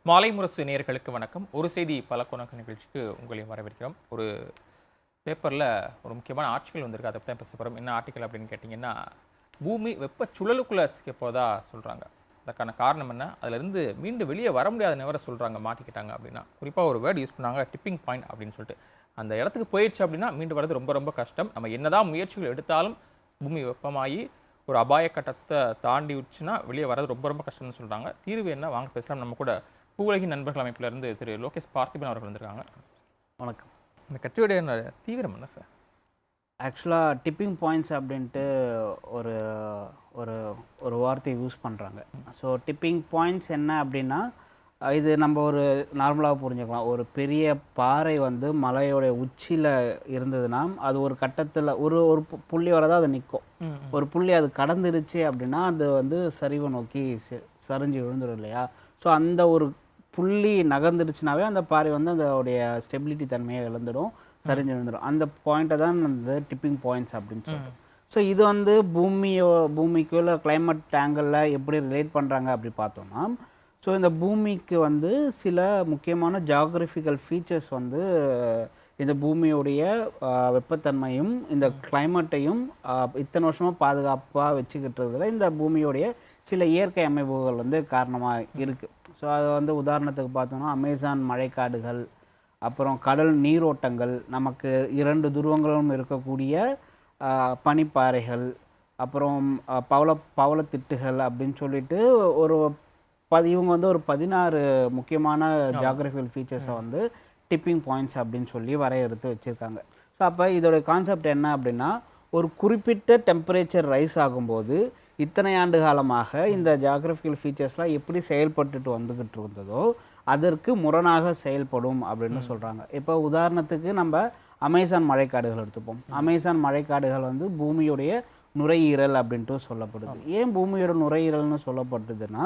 மாலை முரசு நேயர்களுக்கு வணக்கம். ஒரு செய்தி பல கோணக்க நிகழ்ச்சிக்கு உங்களை வரவேற்கிறோம். ஒரு பேப்பரில் ஒரு முக்கியமான ஆர்டிக்கல் வந்திருக்கு. அதை பற்றி தான் பேச போகிறோம். என்ன ஆர்டிக்கல் அப்படின்னு கேட்டிங்கன்னா, பூமி வெப்பச்சுழலுக்குள்ளே சிக்க போதா சொல்கிறாங்க. அதற்கான காரணம் என்ன? அதிலிருந்து மீண்டு வெளியே வர முடியாதுன்னு வேற சொல்கிறாங்க, மாட்டிக்கிட்டாங்க அப்படின்னா. குறிப்பாக ஒரு வேர்டு யூஸ் பண்ணாங்க, டிப்பிங் பாயிண்ட் அப்படின்னு சொல்லிட்டு. அந்த இடத்துக்கு போயிடுச்சு அப்படின்னா மீண்டு வர்றது ரொம்ப ரொம்ப கஷ்டம். நம்ம என்னதான் முயற்சிகள் எடுத்தாலும் பூமி வெப்பமாகி ஒரு அபாய கட்டத்தை தாண்டி விடுச்சுன்னா வெளியே வர்றது ரொம்ப ரொம்ப கஷ்டம்னு சொல்கிறாங்க. தீர்வு என்ன? வாங்க பேசலாம். நம்ம கூட பூவுலகின் நண்பர்கள் அமைப்பிலிருந்து திரு லோகேஷ் பார்த்திபன் அவர்கள் வந்திருக்காங்க. வணக்கம். இந்த கட்டுரையுடைய தீவிரம் என்ன சார்? ஆக்சுவலாக டிப்பிங் பாயிண்ட்ஸ் அப்படின்ட்டு ஒரு ஒரு ஒரு வார்த்தையை யூஸ் பண்ணுறாங்க. ஸோ டிப்பிங் பாயிண்ட்ஸ் என்ன அப்படின்னா, இது நம்ம ஒரு நார்மலாக புரிஞ்சுக்கலாம். ஒரு பெரிய பாறை வந்து மலையோடைய உச்சியில் இருந்ததுன்னா, அது ஒரு கட்டத்தில் ஒரு ஒரு புள்ளி வரை தான் அது நிற்கும். ஒரு புள்ளி அது கடந்துருச்சு அப்படின்னா அது வந்து சரிவை நோக்கி சரிஞ்சு விழுந்துடும் இல்லையா? ஸோ அந்த ஒரு புள்ளி நகர்ந்துருச்சுனாவே அந்த பாறை வந்து அதோடைய ஸ்டெபிலிட்டி தன்மையை இழந்துடும், சரிஞ்சு விழுந்துடும். அந்த பாயிண்ட்டை தான் அந்த டிப்பிங் பாயிண்ட்ஸ் அப்படின்னு சொல்லிட்டு. ஸோ இது வந்து பூமிக்குள்ள கிளைமேட் ஆங்கிளில் எப்படி ரிலேட் பண்ணுறாங்க அப்படி பார்த்தோம்னா, ஸோ இந்த பூமிக்கு வந்து சில முக்கியமான ஜியாகிரபிக்கல் ஃபீச்சர்ஸ் வந்து இந்த பூமியுடைய வெப்பத்தன்மையும் இந்த கிளைமேட்டையும் இத்தனை வருஷமாக பாதுகாப்பாக வச்சுக்கிட்டதுல இந்த பூமியுடைய சில இயற்கை அமைப்புகள் வந்து காரணமாக இருக்குது. ஸோ அது வந்து உதாரணத்துக்கு பார்த்தோன்னா அமேசான் மழைக்காடுகள், அப்புறம் கடல் நீரோட்டங்கள், நமக்கு 2 துருவங்களும் இருக்கக்கூடிய பனிப்பாறைகள், அப்புறம் பவளத்திட்டுகள் அப்படின்னு சொல்லிட்டு இவங்க வந்து ஒரு 16 முக்கியமான ஜியாகிரபிக்கல் ஃபீச்சர்ஸை வந்து டிப்பிங் பாயிண்ட்ஸ் அப்படின்னு சொல்லி வரையறுத்து வச்சுருக்காங்க. ஸோ அப்போ இதோடைய கான்செப்ட் என்ன அப்படின்னா, ஒரு குறிப்பிட்ட டெம்பரேச்சர் ரைஸ் ஆகும்போது இத்தனை ஆண்டு காலமாக இந்த ஜியாகிரபிக்கல் ஃபீச்சர்ஸ்லாம் எப்படி செயல்பட்டுட்டு வந்துக்கிட்டு இருந்ததோ அதற்கு முரணாக செயல்படும் அப்படின்னு சொல்கிறாங்க. இப்போ உதாரணத்துக்கு நம்ம அமேசான் மழைக்காடுகள் எடுத்துப்போம். அமேசான் மழைக்காடுகள் வந்து பூமியுடைய நுரையீரல் அப்படின்ட்டு சொல்லப்படுது. ஏன் பூமியோட நுரையீரல்னு சொல்லப்படுதுன்னா,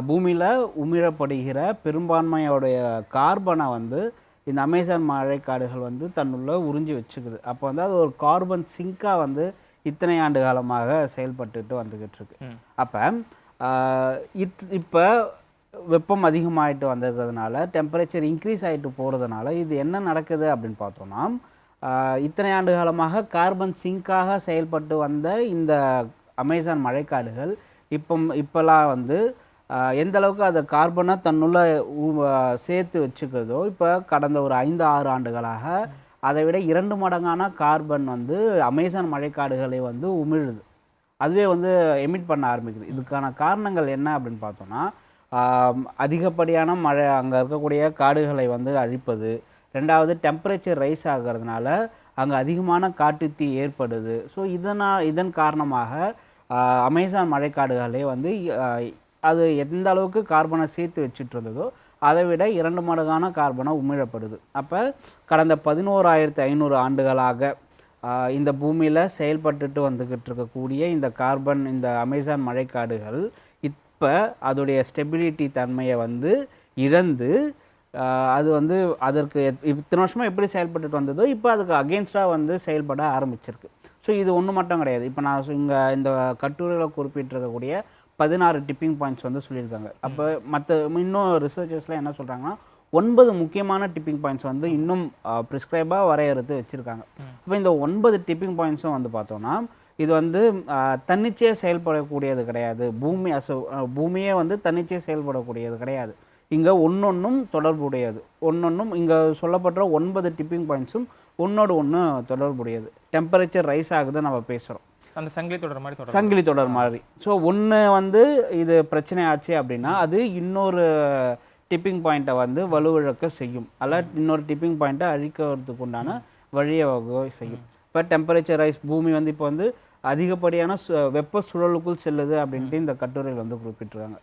பூமியில் உமிழப்படுகிற பெரும்பான்மையோடைய கார்பனை வந்து இந்த அமேசான் மழைக்காடுகள் வந்து தன்னுள்ள உறிஞ்சி வச்சுக்குது. அப்போ வந்து அது ஒரு கார்பன் சிங்காக வந்து இத்தனை ஆண்டு காலமாக செயல்பட்டுட்டு வந்துக்கிட்டு இருக்கு. அப்போ இப்போ வெப்பம் அதிகமாகிட்டு வந்திருக்கிறதுனால, டெம்பரேச்சர் இன்க்ரீஸ் ஆகிட்டு போகிறதுனால இது என்ன நடக்குது அப்படின்னு பார்த்தோன்னா, இத்தனை ஆண்டு காலமாக கார்பன் சிங்காக செயல்பட்டு வந்த இந்த அமேசான் மழைக்காடுகள் இப்போலாம் வந்து எந்த அளவுக்கு அதை கார்பனை தன்னுள்ள சேர்த்து வச்சுக்கிறதோ, இப்போ கடந்த ஒரு 5-6 ஆண்டுகளாக அதை விட 2 மடங்கான கார்பன் வந்து அமேசான் மழைக்காடுகளை வந்து உமிழுது. அதுவே வந்து எமிட் பண்ண ஆரம்பிக்குது. இதுக்கான காரணங்கள் என்ன அப்படின்னு பார்த்தோன்னா, அதிகப்படியான மழை, அங்கே இருக்கக்கூடிய காடுகளை வந்து அழிப்பது, 2வது டெம்பரேச்சர் ரைஸ் ஆகிறதுனால அங்கே அதிகமான காட்டுத்தீ ஏற்படுது. ஸோ இதன் காரணமாக அமேசான் மழைக்காடுகளே வந்து அது எந்த அளவுக்கு கார்பனை சேர்த்து வச்சுட்டு இருந்ததோ அதை விட 2 மடங்கான கார்பனை உமிழப்படுது. அப்போ கடந்த 11,500 ஆண்டுகளாக இந்த பூமியில் செயல்பட்டுட்டு வந்துக்கிட்டு இருக்கக்கூடிய இந்த கார்பன், இந்த அமேசான் மழைக்காடுகள் இப்போ அதோடைய ஸ்டெபிலிட்டி தன்மையை வந்து இழந்து அது வந்து அதற்கு இத்தனை வருஷமாக எப்படி செயல்பட்டுட்டு வந்ததோ இப்போ அதுக்கு அகெயின்ஸ்டாக வந்து செயல்பட ஆரம்பிச்சிருக்கு. ஸோ இது ஒன்று மட்டும் கிடையாது. இப்போ நான் இங்கே இந்த கட்டுரையில் குறிப்பிட்டிருக்கக்கூடிய 16 டிப்பிங் பாயிண்ட்ஸ் வந்து சொல்லியிருக்காங்க. அப்போ இன்னும் ரிசர்ச்சர்ஸ்லாம் என்ன சொல்கிறாங்கன்னா, 9 முக்கியமான டிப்பிங் பாயிண்ட்ஸ் வந்து இன்னும் ப்ரிஸ்கிரைபாக வரையறுத்து வச்சுருக்காங்க. இப்போ இந்த 9 டிப்பிங் பாயிண்ட்ஸும் வந்து பார்த்தோன்னா, இது வந்து தன்னிச்சையாக செயல்படக்கூடியது கிடையாது. பூமியே வந்து தன்னிச்சையாக செயல்படக்கூடியது கிடையாது. இங்கே ஒன்றொன்றும் தொடர்புடையது. இங்கே சொல்லப்படுற 9 டிப்பிங் பாயிண்ட்ஸும் ஒன்றோடு ஒன்று தொடர்புடையது. டெம்பரேச்சர் ரைஸ் ஆகுது நம்ம பேசுகிறோம், அந்த சங்கிலி தொடர் மாதிரி. ஸோ ஒன்று வந்து இது பிரச்சனை ஆச்சு அப்படின்னா அது இன்னொரு டிப்பிங் பாயிண்ட்டை வந்து வலுவிழக்க செய்யும், அல்ல இன்னொரு டிப்பிங் பாயிண்ட்டை அழிக்கிறதுக்கு உண்டான வழியை வகை செய்யும். இப்போ டெம்பரேச்சர் ரைஸ், பூமி வந்து இப்போ வந்து அதிகப்படியான வெப்ப சுழலுக்குள் செல்லுது அப்படின்ட்டு இந்த கட்டுரையில் வந்து குறிப்பிட்டிருக்காங்க.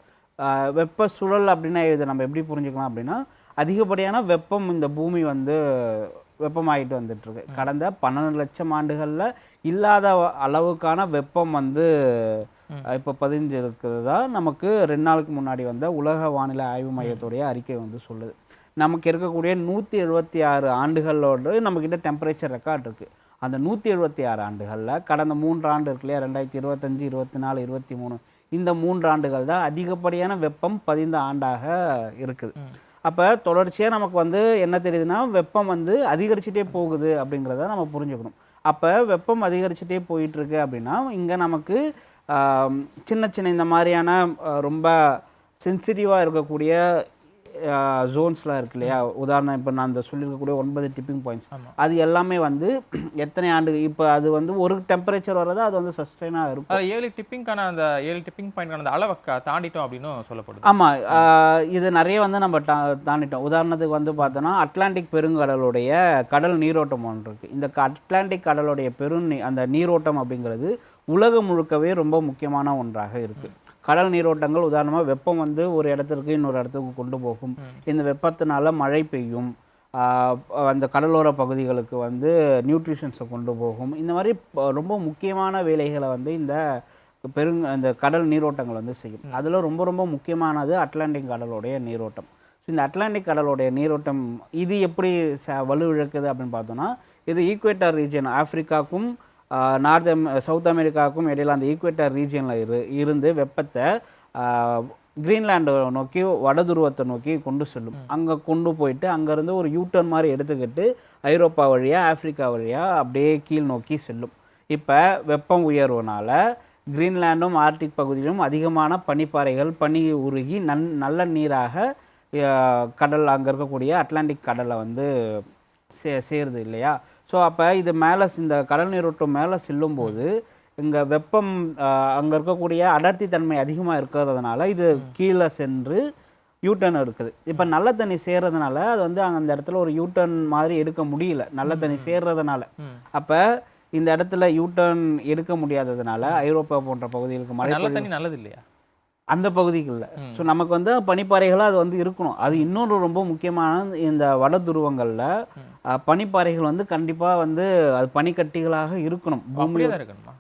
வெப்ப சுழல் அப்படின்னா இதை நம்ம எப்படி புரிஞ்சுக்கலாம் அப்படின்னா, அதிகப்படியான வெப்பம் இந்த பூமி வந்து வெப்பமாகிட்டு வந்துட்டுருக்கு. கடந்த 12 லட்சம் ஆண்டுகளில் இல்லாத அளவுக்கான வெப்பம் வந்து இப்போ பதிஞ்சிருக்கிறதா நமக்கு 2 நாளுக்கு முன்னாடி வந்த உலக வானிலை ஆய்வு மையத்துடைய அறிக்கை வந்து சொல்லுது. நமக்கு இருக்கக்கூடிய 176 ஆண்டுகளோடு நம்மக்கிட்ட டெம்பரேச்சர் ரெக்கார்ட் இருக்குது. அந்த 176 ஆண்டுகளில் கடந்த 3 ஆண்டு இருக்கு இல்லையா, 2025, 24, 23 இந்த 3 ஆண்டுகள் தான் அதிகப்படியான வெப்பம் பதிந்த ஆண்டாக இருக்குது. அப்போ தொடர்ச்சியாக நமக்கு வந்து என்ன தெரியுதுன்னா வெப்பம் வந்து அதிகரிச்சுட்டே போகுது அப்படிங்கிறத நம்ம புரிஞ்சுக்கணும். அப்போ வெப்பம் அதிகரிச்சுட்டே போயிட்டுருக்கு அப்படின்னா இங்கே நமக்கு சின்ன சின்ன இந்த மாதிரியான ரொம்ப சென்சிட்டிவாக இருக்கக்கூடிய ஜோன்ஸ்லாம் இருக்கு இல்லையா, உதாரணம் இப்போ நான் அந்த சொல்லியிருக்கக்கூடிய 9 டிப்பிங் பாயிண்ட்ஸ், அது எல்லாமே வந்து எத்தனை ஆண்டு இப்போ அது வந்து ஒரு டெம்பரேச்சர் வரதா அது வந்து சஸ்டைனாக இருக்கும். 7 டிப்பிங்கான அந்த 7 டிப்பிங் பாயிண்ட்கான அந்த அளவை தாண்டிட்டோம் அப்படின்னு சொல்லப்படுது. ஆமாம், இது நிறைய வந்து நம்ம தாண்டிட்டோம். உதாரணத்துக்கு வந்து பார்த்தோன்னா அட்லாண்டிக் பெருங்கடலுடைய கடல் நீரோட்டம் ஒன்று இருக்குது. இந்த அட்லாண்டிக் கடலுடைய அந்த நீரோட்டம் அப்படிங்கிறது உலகம் முழுக்கவே ரொம்ப முக்கியமான ஒன்றாக இருக்குது. கடல் நீரோட்டங்கள் உதாரணமாக வெப்பம் வந்து ஒரு இடத்திற்கு இன்னொரு இடத்துக்கு கொண்டு போகும். இந்த வெப்பத்தினால மழை பெய்யும், அந்த கடலோர பகுதிகளுக்கு வந்து நியூட்ரிஷன்ஸை கொண்டு போகும். இந்த மாதிரி ரொம்ப முக்கியமான வேலைகளை வந்து இந்த கடல் நீரோட்டங்கள் வந்து செய்யும். அதில் ரொம்ப ரொம்ப முக்கியமானது அட்லாண்டிக் கடலுடைய நீரோட்டம். ஸோ இந்த அட்லாண்டிக் கடலுடைய நீரோட்டம் இது எப்படி வலுவிழக்குது அப்படின்னு பார்த்தோன்னா, இது ஈக்குவேட்டர் ரீஜன் ஆஃப்ரிக்காவுக்கும் சவுத் அமெரிக்காவுக்கும் இடையில் அந்த ஈக்குவேட்டர் ரீஜியனில் இருந்து வெப்பத்தை கிரீன்லாண்டை நோக்கி வடதுருவத்தை நோக்கி கொண்டு செல்லும். அங்கே கொண்டு போயிட்டு அங்கேருந்து ஒரு யூட்டர்ன் மாதிரி எடுத்துக்கிட்டு ஐரோப்பா வழியாக ஆஃப்ரிக்கா வழியாக அப்படியே கீழ் நோக்கி செல்லும். இப்போ வெப்பம் உயர்வுனால கிரீன்லாண்டும் ஆர்டிக் பகுதியிலும் அதிகமான பனிப்பாறைகள் பனி உருகி நல்ல நீராக கடல் அங்கே இருக்கக்கூடிய அட்லாண்டிக் கடலை வந்து சேருது இல்லையா. ஸோ அப்போ இது மேலே இந்த கடல் நீரோட்டம் மேலே செல்லும்போது இங்கே வெப்பம் அங்கே இருக்கக்கூடிய அடர்த்தி தன்மை அதிகமாக இருக்கிறதுனால இது கீழே சென்று யூட்டர்ன் இருக்குது. இப்போ நல்ல தண்ணி சேர்றதுனால அது வந்து அந்த இடத்துல ஒரு யூட்டர்ன் மாதிரி எடுக்க முடியல, நல்ல தண்ணி சேர்றதுனால. அப்போ இந்த இடத்துல யூட்டர்ன் எடுக்க முடியாததுனால ஐரோப்பா போன்ற பகுதிகளுக்கு மழை நல்ல தண்ணி நல்லது இல்லையா அந்த பகுதிக்கு இல்லை. ஸோ நமக்கு வந்து பனிப்பாறைகளாக அது வந்து இருக்கணும். அது இன்னொரு ரொம்ப முக்கியமான இந்த வட துருவங்களில் பனிப்பாறைகள் வந்து கண்டிப்பாக வந்து அது பனிக்கட்டிகளாக இருக்கணும்.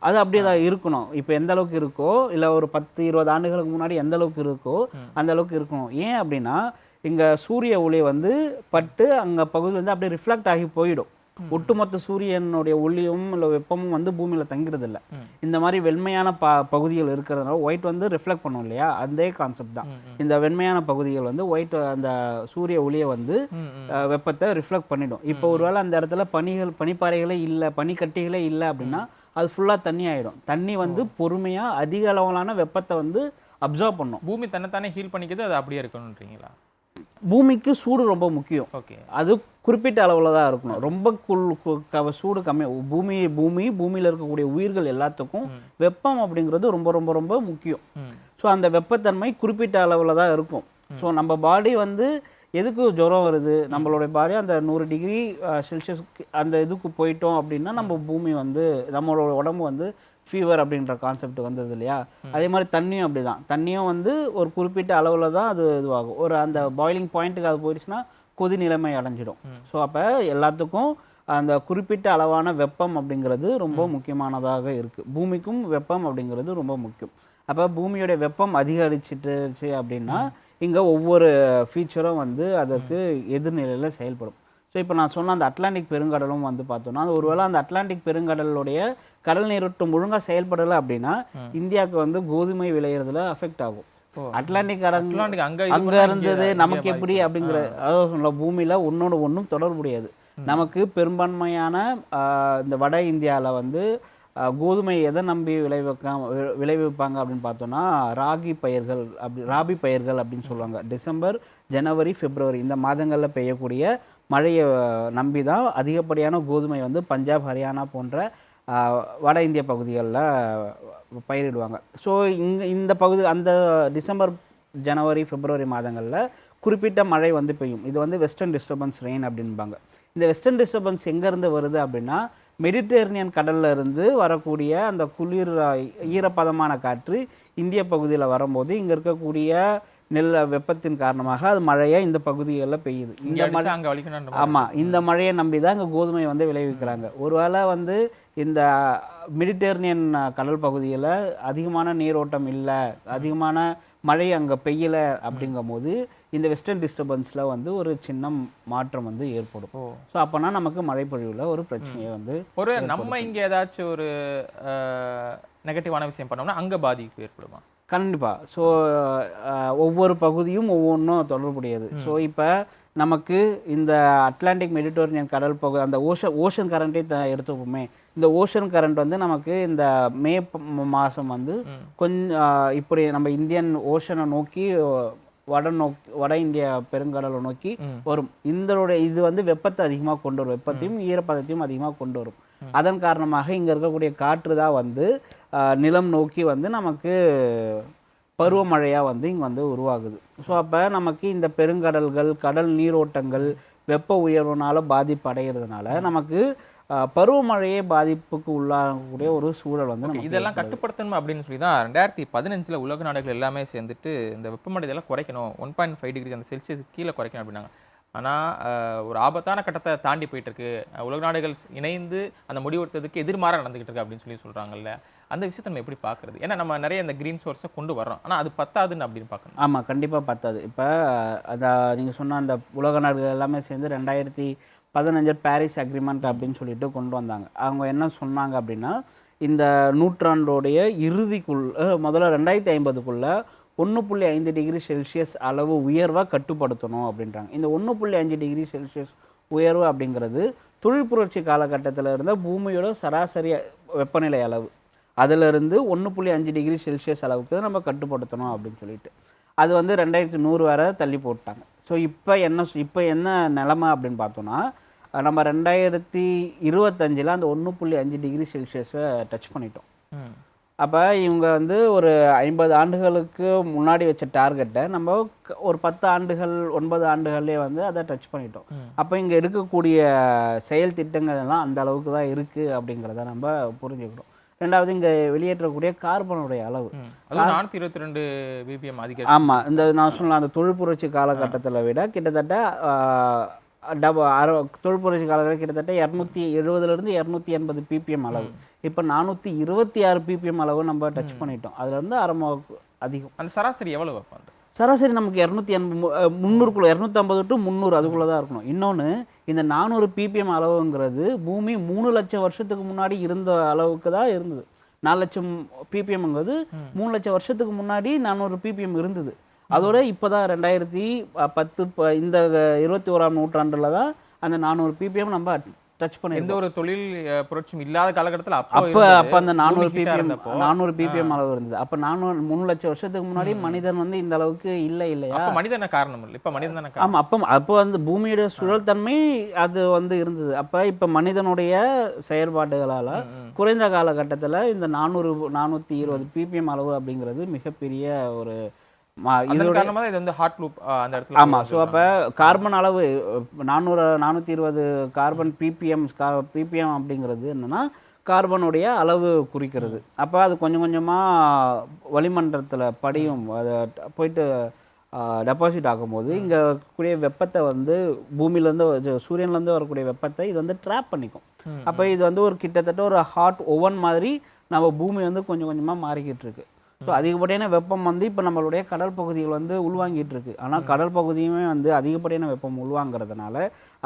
அது அப்படியே தான் இருக்கணும். இப்போ எந்த அளவுக்கு இருக்கோ இல்லை ஒரு 10-20 ஆண்டுகளுக்கு முன்னாடி எந்த அளவுக்கு இருக்கோ அந்த அளவுக்கு இருக்கணும். ஏன் அப்படின்னா இங்கே சூரிய ஒளி வந்து பட்டு அங்கே பகுதியில் வந்து அப்படியே ரிஃப்ளெக்ட் ஆகி போயிடும். ஒட்டுமொத்த சூரியனுடைய ஒளியும் இல்லை வெப்பமும் வந்து பூமியில் தங்கிறது இல்லை. இந்த மாதிரி வெண்மையான பகுதிகள் இருக்கிறதுனால ஒயிட் வந்து ரிஃப்ளெக்ட் பண்ணும் இல்லையா, அதே கான்செப்ட் தான். இந்த வெண்மையான பகுதிகள் வந்து ஒயிட் அந்த சூரிய ஒளியை வந்து வெப்பத்தை ரிஃப்ளெக்ட் பண்ணிடும். இப்போ ஒருவேளை அந்த இடத்துல பனிப்பாறைகளே இல்லை, பனிக்கட்டிகளே இல்லை அப்படின்னா அது ஃபுல்லாக தண்ணி ஆகிடும். தண்ணி வந்து பொறுமையாக அதிக அளவிலான வெப்பத்தை வந்து அப்சர்வ் பண்ணும். பூமி தன்னைத்தானே ஹீல் பண்ணிக்கிது, அது அப்படியே இருக்கணுன்றீங்களா? பூமிக்கு சூடு ரொம்ப முக்கியம். ஓகே, அது குறிப்பிட்ட அளவில் தான் இருக்கணும். ரொம்ப சூடு கம்மி. பூமியில் இருக்கக்கூடிய உயிர்கள் எல்லாத்துக்கும் வெப்பம் அப்படிங்கிறது ரொம்ப ரொம்ப ரொம்ப முக்கியம். ஸோ அந்த வெப்பத்தன்மை குறிப்பிட்ட அளவில் தான் இருக்கும். ஸோ நம்ம பாடி வந்து எதுக்கு ஜுரம் வருது, நம்மளுடைய பாடி அந்த 100 டிகிரி செல்சியஸ் அந்த இதுக்கு போயிட்டோம் அப்படின்னா நம்ம பூமி வந்து நம்மளோட உடம்பு வந்து ஃபீவர் அப்படின்ற கான்செப்ட் வந்தது இல்லையா. அதே மாதிரி தண்ணியும் அப்படி தான். தண்ணியும் வந்து ஒரு குறிப்பிட்ட அளவில் தான் அது இதுவாகும். ஒரு அந்த பாயிலிங் பாயிண்ட்டுக்கு அது போயிடுச்சுன்னா கொதி நிலைமை அடைஞ்சிடும். ஸோ அப்போ எல்லாத்துக்கும் அந்த குறிப்பிட்ட அளவான வெப்பம் அப்படிங்கிறது ரொம்ப முக்கியமானதாக இருக்குது. பூமிக்கும் வெப்பம் அப்படிங்கிறது ரொம்ப முக்கியம். அப்போ பூமியோடைய வெப்பம் அதிகரிச்சிட்டுச்சு அப்படின்னா இங்கே ஒவ்வொரு ஃபீச்சரும் வந்து அதற்கு எதிர்நிலையில் செயல்படும். ஸோ இப்போ நான் சொன்ன அந்த அட்லாண்டிக் பெருங்கடலும் வந்து பார்த்தோன்னா அது ஒருவேளை அந்த அட்லாண்டிக் பெருங்கடலுடைய கடல் நீரோட்டம் ஒழுங்காக செயல்படலை அப்படின்னா இந்தியாவுக்கு வந்து கோதுமை விளையிறதுல அஃபெக்ட் ஆகும். அட்லாண்டிக் அங்கே இருந்தது நமக்கு எப்படி அப்படிங்கிற அதாவது பூமியில் ஒன்னோட ஒன்றும் தொடர்புடையது. நமக்கு பெரும்பான்மையான இந்த வட இந்தியாவில் வந்து கோதுமை எதை நம்பி விளைவிப்பாங்க அப்படின்னு பார்த்தோன்னா ராபி பயிர்கள் அப்படின்னு சொல்லுவாங்க. டிசம்பர், ஜனவரி, பிப்ரவரி இந்த மாதங்களில் பெய்யக்கூடிய மழையை நம்பி தான் அதிகப்படியான கோதுமை வந்து பஞ்சாப், ஹரியானா போன்ற வட இந்திய பகுதிகளில் பயிரிடுவாங்க. ஸோ இந்த பகுதி அந்த டிசம்பர், ஜனவரி, பிப்ரவரி மாதங்களில் குறிப்பிட்ட மழை வந்து பெய்யும். இது வந்து வெஸ்டர்ன் டிஸ்டர்பன்ஸ் ரெயின் அப்படின்பாங்க. இந்த வெஸ்டர்ன் டிஸ்டர்பன்ஸ் எங்கேருந்து வருது அப்படின்னா மெடிட்டரேனியன் கடலில் இருந்து வரக்கூடிய அந்த குளிர் ஈரப்பதமான காற்று இந்திய பகுதியில் வரும்போது இங்கே இருக்கக்கூடிய வெப்பத்தின் காரணமாக அது மழையை இந்த பகுதிகளில் பெய்யுது. இந்த மழையை நம்பி தான் இங்கே கோதுமை வந்து விளைவிக்கிறாங்க. ஒருவேளை வந்து இந்த மெடிட்டரேனியன் கடல் பகுதியில் அதிகமான நீரோட்டம் இல்லை, அதிகமான மழை அங்கே பெய்யலை அப்படிங்கும் போது இந்த வெஸ்டர்ன் டிஸ்டர்பன்ஸில் வந்து ஒரு சின்ன மாற்றம் வந்து ஏற்படும். ஸோ அப்போனா நமக்கு மழைப்பொழிவில் ஒரு பிரச்சனையை வந்து நம்ம இங்கே ஏதாச்சும் ஒரு நெகட்டிவான விஷயம் பண்ணோம்னா அங்கே பாதிப்பு ஏற்படுமா? கண்டிப்பாக. ஸோ ஒவ்வொரு பகுதியும் ஒவ்வொன்றும் தொடர்புடையது. ஸோ இப்போ நமக்கு இந்த அட்லாண்டிக் மெடிட்டரேனியன் கடல் பகுதி அந்த ஓஷன் கரண்ட்டே எடுத்துப்போமே. இந்த ஓஷன் கரண்ட் வந்து நமக்கு இந்த மே மாதம் வந்து கொஞ்சம் இப்படி நம்ம இந்தியன் ஓஷனை நோக்கி வட இந்திய பெருங்கடலை நோக்கி வரும். இது வந்து வெப்பத்தை அதிகமாக கொண்டு வரும், வெப்பத்தையும் ஈரப்பதத்தையும் அதிகமாக கொண்டு வரும். அதன் காரணமாக இங்கே இருக்கக்கூடிய காற்று தான் வந்து நிலம் நோக்கி வந்து நமக்கு பருவமழையாக வந்து இங்கே வந்து உருவாகுது. ஸோ அப்போ நமக்கு இந்த பெருங்கடல்கள், கடல் நீரோட்டங்கள் வெப்ப உயர்வுனால பாதிப்பு அடைகிறதுனால நமக்கு பருவமழையே பாதிப்புக்கு உள்ளாகக்கூடிய ஒரு சூழல் வந்து நமக்கு இதெல்லாம் கட்டுப்படுத்தணும் அப்படின்னு சொல்லி தான் 2015 உலக நாடுகள் எல்லாமே சேர்ந்துட்டு இந்த வெப்பமடை இதெல்லாம் குறைக்கணும், 1.5 டிகிரி அந்த செல்சியஸ் கீழே குறைக்கணும் அப்படின்னாங்க. ஆனால் ஒரு ஆபத்தான கட்டத்தை தாண்டி போயிட்டு இருக்கு, உலக நாடுகள் இணைந்து அந்த முடிவெடுத்ததுக்கு எதிர்மாறாக நடந்துகிட்டு இருக்கு அப்படின்னு சொல்கிறாங்கல்ல, அந்த விஷயத்தை நம்ம எப்படி பார்க்குறது? ஏன்னா நம்ம நிறைய இந்த க்ரீன் சோர்ஸை கொண்டு வரோம், ஆனால் அது பத்தாதுன்னு அப்படின்னு பார்க்கணும். ஆமாம், கண்டிப்பாக பத்தாது. இப்போ நீங்கள் சொன்ன அந்த உலக நாடுகள் எல்லாமே சேர்ந்து 2015 பாரிஸ் அக்ரிமெண்ட் அப்படின்னு சொல்லிட்டு கொண்டு வந்தாங்க. அவங்க என்ன சொன்னாங்க அப்படின்னா, இந்த நூற்றாண்டோடைய முதல்ல 2050 1.5 டிகிரி செல்சியஸ் அளவு உயர்வாக கட்டுப்படுத்தணும் அப்படின்றாங்க. இந்த 1.5 டிகிரி செல்சியஸ் உயர்வு அப்படிங்கிறது தொழில்புரட்சி காலகட்டத்தில் இருந்த பூமியோட சராசரி வெப்பநிலை அளவு, அதிலிருந்து 1.5 டிகிரி செல்சியஸ் அளவுக்கு நம்ம கட்டுப்படுத்தணும் அப்படின்னு சொல்லிட்டு அது வந்து 2100 வரை தள்ளி போட்டாங்க. ஸோ இப்போ என்ன நிலைமை அப்படின்னு பார்த்தோன்னா, நம்ம 2025 அந்த 1.5 டிகிரி செல்சியஸை டச் பண்ணிட்டோம். அப்போ இவங்க வந்து ஒரு 50 ஆண்டுகளுக்கு முன்னாடி வச்ச டார்கெட்டை நம்ம ஒரு 10 ஆண்டுகள் 9 ஆண்டுகள்லேயே வந்து அதை டச் பண்ணிட்டோம். அப்போ இங்கே இருக்கக்கூடிய செயல் திட்டங்கள் எல்லாம் அந்த அளவுக்கு தான் இருக்குது அப்படிங்கிறத நம்ம புரிஞ்சுக்கிறோம். ரெண்டாவது, இங்கே வெளியேற்றக்கூடிய கார்பனுடைய அளவு 422 ppm அதிகம். ஆமாம், இந்த நான் சொன்ன அந்த தொழில்புரட்சி காலகட்டத்தில் விட கிட்டத்தட்ட தொழில்புரட்சி காலகட்டத்தில் கிட்டத்தட்ட 270 280 ppm அளவு, இப்போ 426 ppm அளவு நம்ம டச் பண்ணிட்டோம். அதுலேருந்து அதிகம். அந்த சராசரி எவ்வளவு? சராசரி நமக்கு 300 250 to 300 அதுக்குள்ளே தான் இருக்கணும். இன்னொன்று, இந்த 400 ppm அளவுங்கிறது பூமி 3 லட்சம் வருஷத்துக்கு முன்னாடி இருந்த அளவுக்கு தான் இருந்தது. 4 லட்சம் ppmங்கிறது 3 லட்சம் வருஷத்துக்கு முன்னாடி 400 ppm இருந்தது. அதோட இப்போ தான் 2010 இந்த 21ஆம் நூற்றாண்டில் தான் அந்த 400 ppm நம்ம டச் பண்ணி. எந்த ஒரு தொழில் புரட்சியும் இல்லாத காலகட்டத்தில் அப்போ அந்த 400 ppm அளவு இருந்தது. அப்போ 3 லட்சம் வருஷத்துக்கு முன்னாடி மனிதன் வந்து இந்த அளவுக்கு இல்லையா? மனிதன காரணம் இல்லை, இப்போ மனிதன. ஆமாம், அப்போ வந்து பூமியோட சுழல் தன்மை அது வந்து இருந்தது. அப்போ இப்போ மனிதனுடைய செயல்பாடுகளால் குறைந்த காலகட்டத்தில் இந்த 420 ppm அளவு அப்படிங்கிறது மிகப்பெரிய ஒரு ஆமாம். ஸோ அப்போ கார்பன் அளவு 420 கார்பன் ppm அப்படிங்கிறது என்னென்னா கார்பனுடைய அளவு குறிக்கிறது. அப்போ அது கொஞ்சம் கொஞ்சமாக வளிமண்டலத்தில் படியும், அதை போயிட்டு டெபாசிட் ஆகும்போது இங்கே கூடிய வெப்பத்தை வந்து பூமியிலேருந்து சூரியன்லேருந்து வரக்கூடிய வெப்பத்தை இது வந்து ட்ராப் பண்ணிக்கும். அப்போ இது வந்து ஒரு கிட்டத்தட்ட ஒரு ஹாட் ஓவன் மாதிரி நம்ம பூமி வந்து கொஞ்சம் கொஞ்சமாக மாறிக்கிட்டு இருக்கு. ஸோ அதிகப்படியான வெப்பம் வந்து இப்போ நம்மளுடைய கடல் பகுதிகள் வந்து உள்வாங்கிட்டு இருக்கு. ஆனால் கடல் பகுதியுமே வந்து அதிகப்படியான வெப்பம் உள்வாங்கிறதுனால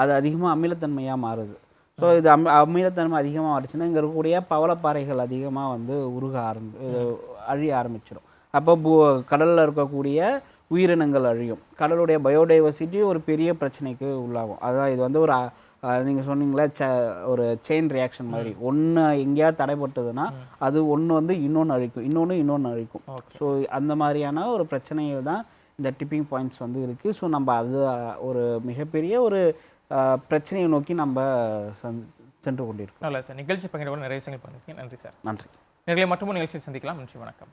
அது அதிகமாக அமிலத்தன்மையாக மாறுது. ஸோ இது அமிலத்தன்மை அதிகமாக ஆயிடுச்சுன்னா இங்கே இருக்கக்கூடிய பவளப்பாறைகள் அதிகமாக வந்து அழிய ஆரம்பிச்சிடும். அப்போ கடலில் இருக்கக்கூடிய உயிரினங்கள் அழியும், கடலுடைய பயோடைவர்சிட்டி ஒரு பெரிய பிரச்சனைக்கு உள்ளாகும். அதான் இது வந்து ஒரு நீங்கள் சொன்னீங்களா ஒரு செயின் ரியாக்ஷன் மாதிரி, ஒன்று எங்கேயாவது தடைப்பட்டதுன்னா அது ஒன்று வந்து இன்னொன்று அழிக்கும். ஸோ அந்த மாதிரியான ஒரு பிரச்சனைகள் தான் இந்த டிப்பிங் பாயிண்ட்ஸ் வந்து இருக்குது. ஸோ நம்ம அது ஒரு மிகப்பெரிய ஒரு பிரச்சனையை நோக்கி நம்ம சென்று கொண்டிருக்கோம். நல்லா சார், நிகழ்ச்சி பங்கிட நிறைய விஷயங்கள் பண்ணிருக்கீங்க. நன்றி சார். நன்றி. நேர்களை மட்டும் நிகழ்ச்சியை சந்திக்கலாம். நன்றி, வணக்கம்.